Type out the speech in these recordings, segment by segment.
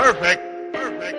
Perfect. Perfect.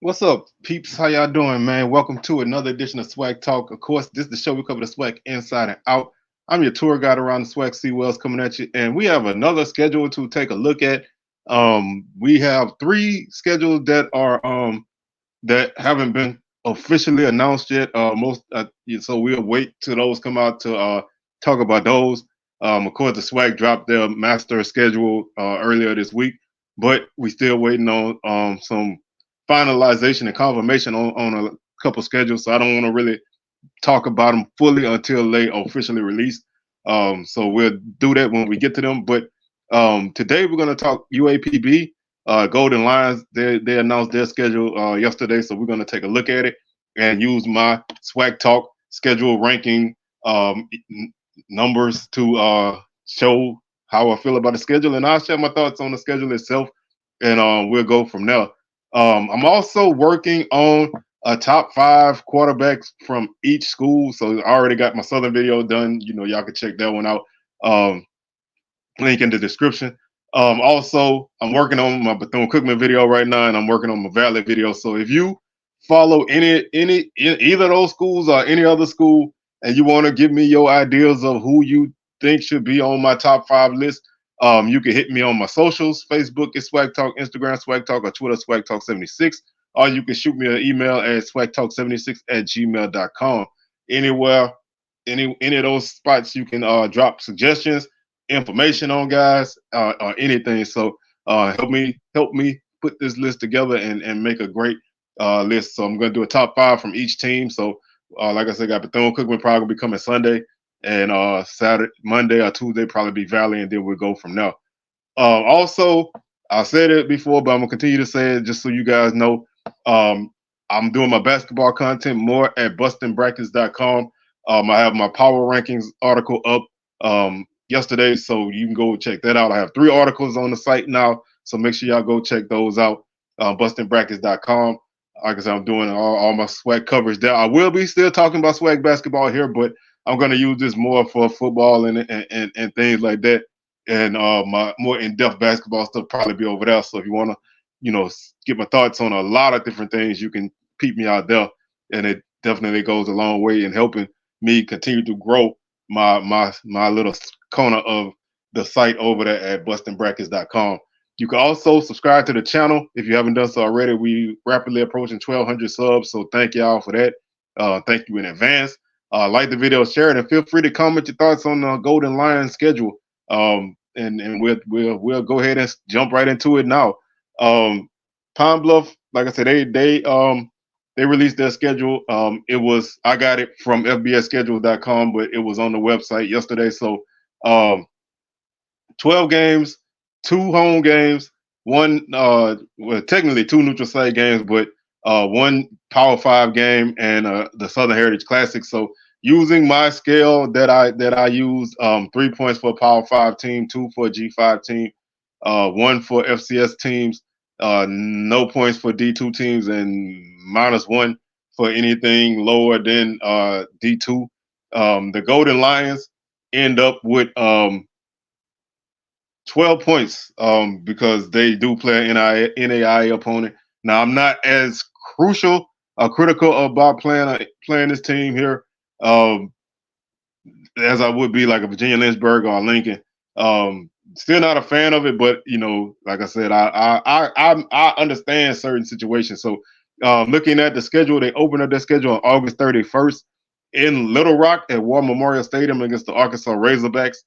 What's up, peeps? How y'all doing, man? Welcome to another edition of SWACTalk. Of course, this is the show we cover the SWAC inside and out. I'm your tour guide around the SWAC Sea Wells coming at you, and we have another schedule to take a look at. We have three schedules that are that haven't been officially announced yet. So we'll wait till those come out to talk about those. Of course, the SWAC dropped their master schedule earlier this week, but we still waiting on some finalization and confirmation on a couple schedules. So I don't want to really talk about them fully until they officially release. So we'll do that when we get to them. But today we're going to talk UAPB. Golden Lions, they announced their schedule yesterday, so we're going to take a look at it and use my SWACTalk schedule ranking numbers to show how I feel about the schedule, and I'll share my thoughts on the schedule itself, and we'll go from there. I'm also working on a top 5 quarterbacks from each school, so I already got my Southern video done. Y'all can check that one out. Link in the description. Also, I'm working on my Bethune-Cookman video right now, and I'm working on my Valley video. So if you follow either of those schools or any other school, and you want to give me your ideas of who you think should be on my top 5 list, you can hit me on my socials. Facebook is SWACTalk, Instagram SWACTalk, or Twitter SWACTalk76. Or you can shoot me an email at swactalk76@gmail.com. Anywhere, any of those spots, you can drop suggestions, information on guys, or anything. So help me put this list together and make a great list. So I'm going to do a top 5 from each team. So like I said, got Bethune-Cookman probably gonna be coming Sunday, and Monday or Tuesday probably be Valley, and then we'll go from there. Also, I said it before, but I'm gonna continue to say it just so you guys know. I'm doing my basketball content more at bustingbrackets.com. I have my power rankings article up yesterday, so you can go check that out. I have 3 articles on the site now, so make sure y'all go check those out. Bustingbrackets.com. Like I said, I'm doing all my SWAC coverage there. I will be still talking about SWAC basketball here, but I'm going to use this more for football and things like that. And my more in-depth basketball stuff probably be over there. So if you want to, get my thoughts on a lot of different things, you can peep me out there. And it definitely goes a long way in helping me continue to grow my little corner of the site over there at bustingbrackets.com. You can also subscribe to the channel if you haven't done so already. We rapidly approaching 1,200 subs, so thank y'all for that. Thank you in advance. Like the video, share it, and feel free to comment your thoughts on the Golden Lions schedule. And we'll go ahead and jump right into it now. Pine Bluff, like I said, they released their schedule. I got it from fbsschedule.com, but it was on the website yesterday. So 12 games. 2 home games, one technically 2 neutral site games, but 1 Power 5 game and the Southern Heritage Classic. So using my scale that I use, 3 points for a Power 5 team, 2 for a G5 team, 1 for FCS teams, no points for D2 teams, and -1 for anything lower than D2. The Golden Lions end up with 12 points because they do play an NAIA opponent. Now, I'm not as critical about playing this team here as I would be like a Virginia Lynchburg or a Lincoln. Still not a fan of it, but like I said, I understand certain situations. So looking at the schedule, they opened up their schedule on August 31st in Little Rock at War Memorial Stadium against the Arkansas Razorbacks.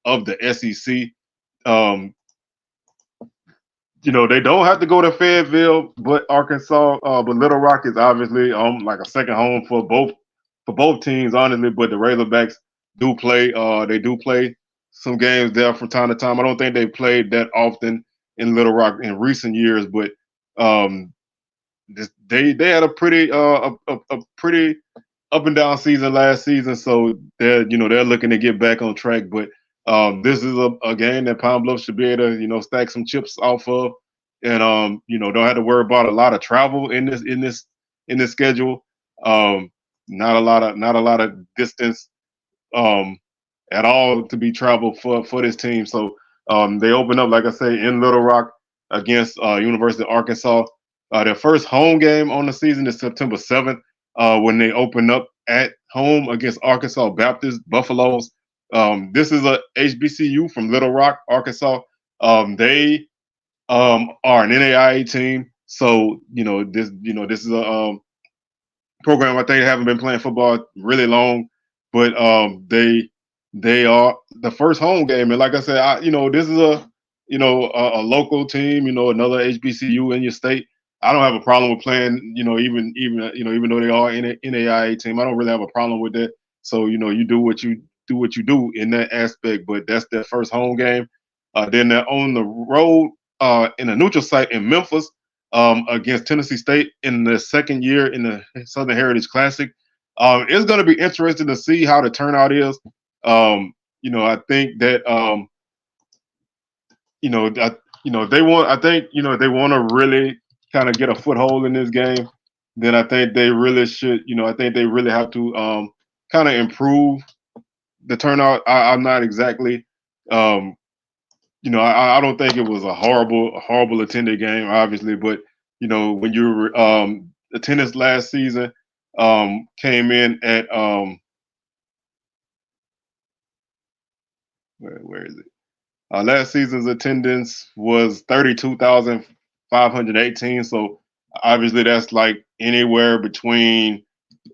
Of the SEC. They don't have to go to Fayetteville, but Arkansas, but Little Rock is obviously like a second home for both for both teams, honestly. But the Razorbacks do play. They do play some games there from time to time. I don't think they played that often in Little Rock in recent years, but um, they had a pretty a pretty up and down season last season, so they're looking to get back on track. But this is a game that Pine Bluff should be able to stack some chips off of, and don't have to worry about a lot of travel in this schedule. Um, not a lot of distance um, at all to be traveled for this team. So they open up, like I say, in Little Rock against University of Arkansas. Their first home game on the season is September 7th when they open up at home against Arkansas Baptist Buffaloes. This is a HBCU from Little Rock, Arkansas. They are an NAIA team, so this is a program. I think they haven't been playing football really long, but they are the first home game, and like I said, this is a local team, another HBCU in your state. I don't have a problem with playing, even though they are in an NAIA team. I don't really have a problem with that. So you do what you do in that aspect, but that's their first home game. Then they're on the road in a neutral site in Memphis against Tennessee State in the second year in the Southern Heritage Classic. It's going to be interesting to see how the turnout is. I think that they want. I think if they want to really kind of get a foothold in this game, then I think they really should. I think they really have to kind of improve the turnout. I'm not exactly. I don't think it was a horrible attended game, obviously, but when you were attendance last season came in at where is it? Last season's attendance was 32,518. So obviously that's like anywhere between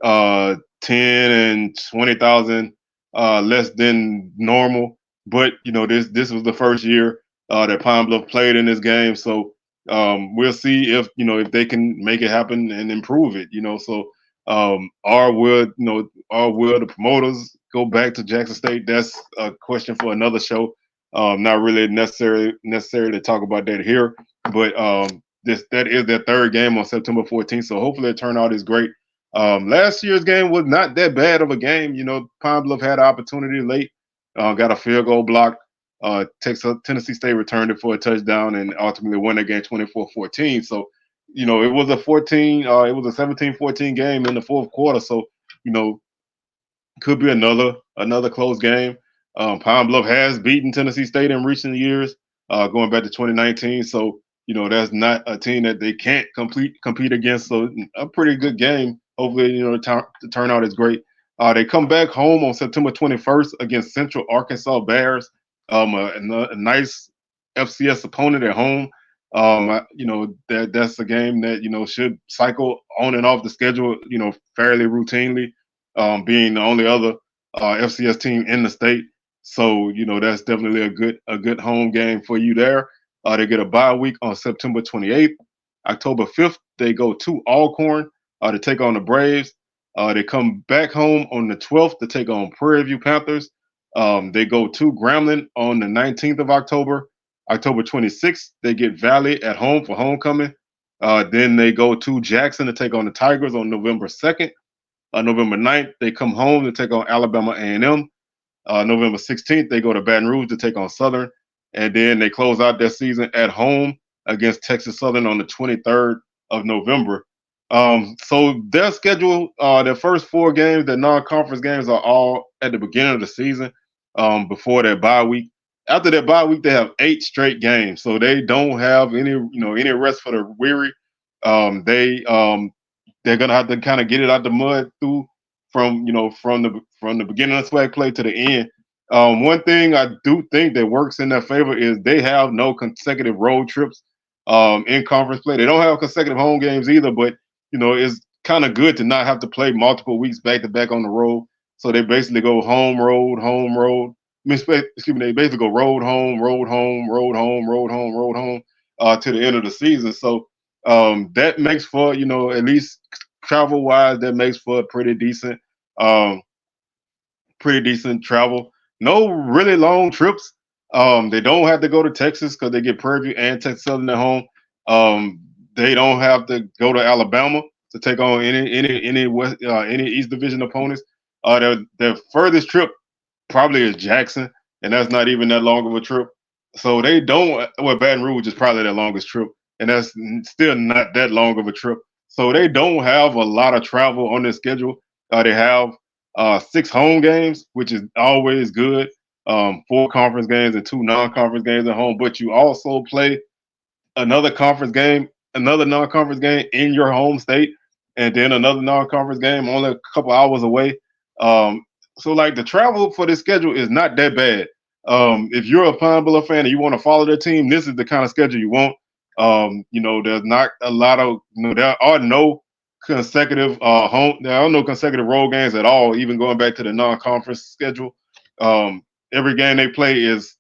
10 and 20,000 less than normal. But this was the first year that Pine Bluff played in this game, so we'll see if they can make it happen and improve it. So or will the promoters go back to Jackson State? That's a question for another show. Not really necessary to talk about that here, but that is their third game on September 14th. So hopefully the turnout is great. Last year's game was not that bad of a game. Pine Bluff had an opportunity late, got a field goal block. Tennessee State returned it for a touchdown and ultimately won the game 24-14. So, it was a 17-14 game in the fourth quarter. So, could be another close game. Pine Bluff has beaten Tennessee State in recent years, going back to 2019. So, that's not a team that they can't compete against. So, a pretty good game. Hopefully, the turnout is great. They come back home on September 21st against Central Arkansas Bears, a nice FCS opponent at home. That's a game that should cycle on and off the schedule, fairly routinely, being the only other FCS team in the state. So that's definitely a good home game for you there. They get a bye week on September 28th. October 5th, they go to Alcorn to take on the Braves. They come back home on the 12th to take on Prairie View Panthers. They go to Grambling on the 19th of October. October 26th, they get Valley at home for homecoming. Then they go to Jackson to take on the Tigers on November 2nd. November 9th, they come home to take on Alabama A&M. November 16th, they go to Baton Rouge to take on Southern. And then they close out their season at home against Texas Southern on the 23rd of November. So their schedule, their first four games, their non-conference games are all at the beginning of the season before their bye week. After their bye week, they have 8 straight games. So they don't have any rest for the weary. They're gonna have to kind of get it out the mud from the beginning of SWAC play to the end. One thing I do think that works in their favor is they have no consecutive road trips in conference play. They don't have consecutive home games either, but it's kind of good to not have to play multiple weeks back to back on the road. So they basically go home, road, home, road. They basically go road, home, road, home, road, home, road, home, road, home to the end of the season. So that makes for, at least travel wise, that makes for a pretty decent Um, Pretty decent travel. No really long trips. They don't have to go to Texas because they get Prairie View and Texas Southern at home. Um, they don't have to go to Alabama to take on any East Division opponents. Their furthest trip probably is Jackson, and that's not even that long of a trip. So they don't. Well, Baton Rouge is probably their longest trip, and that's still not that long of a trip. So they don't have a lot of travel on their schedule. They have 6 home games, which is always good. 4 conference games and 2 non-conference games at home, but you also play another conference game, another non-conference game in your home state, and then another non-conference game only a couple hours away. So like the travel for this schedule is not that bad. If you're a Pine Bluff fan and you want to follow their team, this is the kind of schedule you want. There's not a lot of there are no consecutive there are no consecutive road games at all, even going back to the non-conference schedule. Every game they play is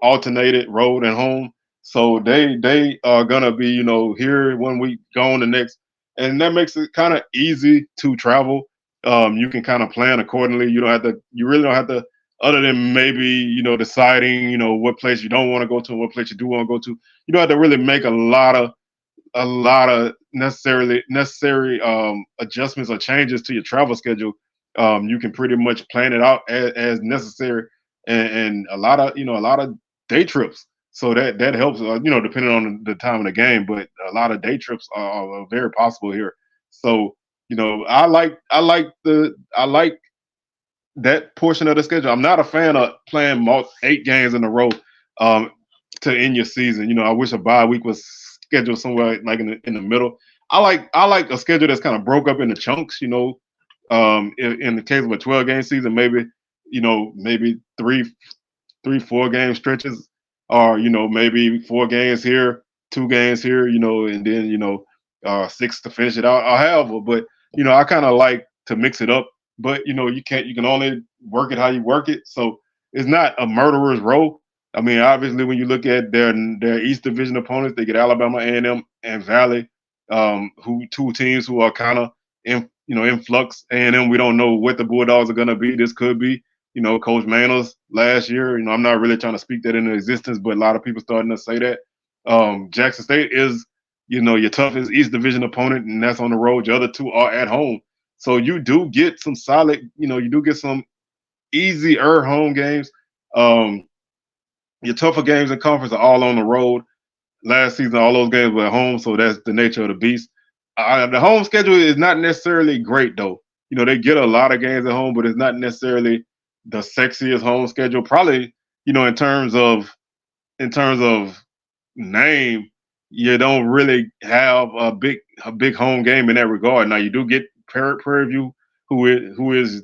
alternated road and home. So they are gonna be, here 1 week, gone the next, and that makes it kind of easy to travel. You can kind of plan accordingly. You really don't have to, other than maybe, deciding, what place you don't want to go to and what place you do want to go to. You don't have to really make a lot of necessary adjustments or changes to your travel schedule. You can pretty much plan it out as necessary, and a lot of day trips. So that helps. Depending on the time of the game, but a lot of day trips are very possible here. So I like that portion of the schedule. I'm not a fan of playing 8 games in a row um, to end your season. I wish a bye week was scheduled somewhere like in the middle. I like a schedule that's kind of broke up into chunks. In the case of a 12-game season, maybe three 4-game stretches, or maybe 4 games here, 2 games here, and then 6 to finish it out. Or however, but I kind of like to mix it up. But you can only work it how you work it. So it's not a murderer's row. I mean, obviously, when you look at their East Division opponents, they get Alabama A&M and Valley, who 2 teams who are kind of in flux. A&M, we don't know what the Bulldogs are going to be. This could be Coach Manos last year. I'm not really trying to speak that into existence, but a lot of people starting to say that. Jackson State is, your toughest East Division opponent, and that's on the road. Your other 2 are at home. So you do get some solid, you do get some easier home games. Um, your tougher games in conference are all on the road. Last season, all those games were at home, so that's the nature of the beast. The home schedule is not necessarily great, though. They get a lot of games at home, but it's not necessarily the sexiest home schedule. Probably, in terms of name, you don't really have a big home game in that regard. Now you do get Prairie View, who is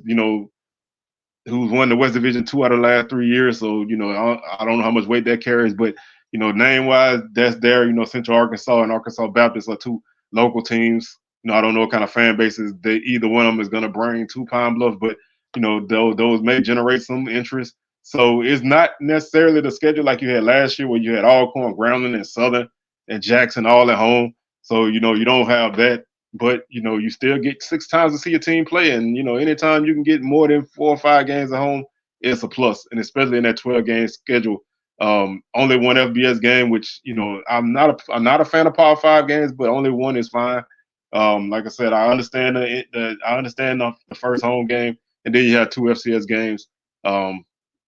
who's won the West Division 2 out of the last 3 years. So I don't know how much weight that carries, but name wise, that's there. Central Arkansas and Arkansas Baptist are 2 local teams. I don't know what kind of fan bases either one of them is going to bring to Pine Bluff, but those may generate some interest. So it's not necessarily the schedule like you had last year, where you had Alcorn, Grambling, and Southern and Jackson all at home. So you don't have that, but you still get 6 times to see your team play, and anytime you can get more than 4 or 5 games at home, it's a plus, and especially in that 12-game schedule. Only one FBS game, which I'm not a fan of Power 5 games, but only one is fine. Like I said, I understand the first home game, and then you have 2 FCS games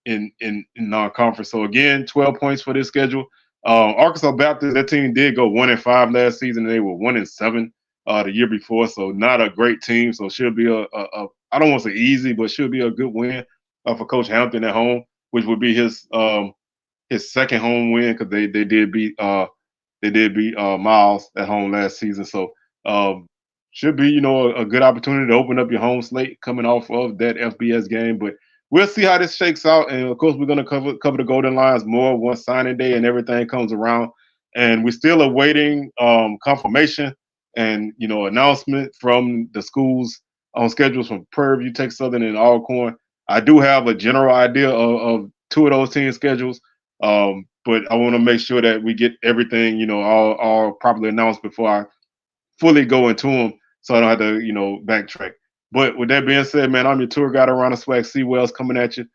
in non-conference. So again, 12 points for this schedule. Arkansas Baptist, that team did go 1-5 last season, and they were 1-7 the year before. So not a great team. So should be I don't want to say easy, but should be a good win for Coach Hampton at home, which would be his second home win, because they did beat Miles at home last season. So should be a good opportunity to open up your home slate coming off of that FBS game. But we'll see how this shakes out, and of course we're going to cover the Golden Lions more once signing day and everything comes around. And we're still awaiting confirmation and announcement from the schools on schedules from Prairie View, Texas Southern, and Alcorn. I do have a general idea of 2 of those team schedules, but I want to make sure that we get everything all properly announced before I fully go into them, so I don't have to backtrack. But with that being said, man, I'm your tour guide around the SWAC, C Wells, coming at you.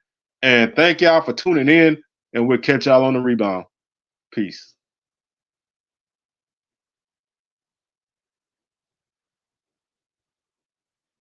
And thank y'all for tuning in, and we'll catch y'all on the rebound. Peace.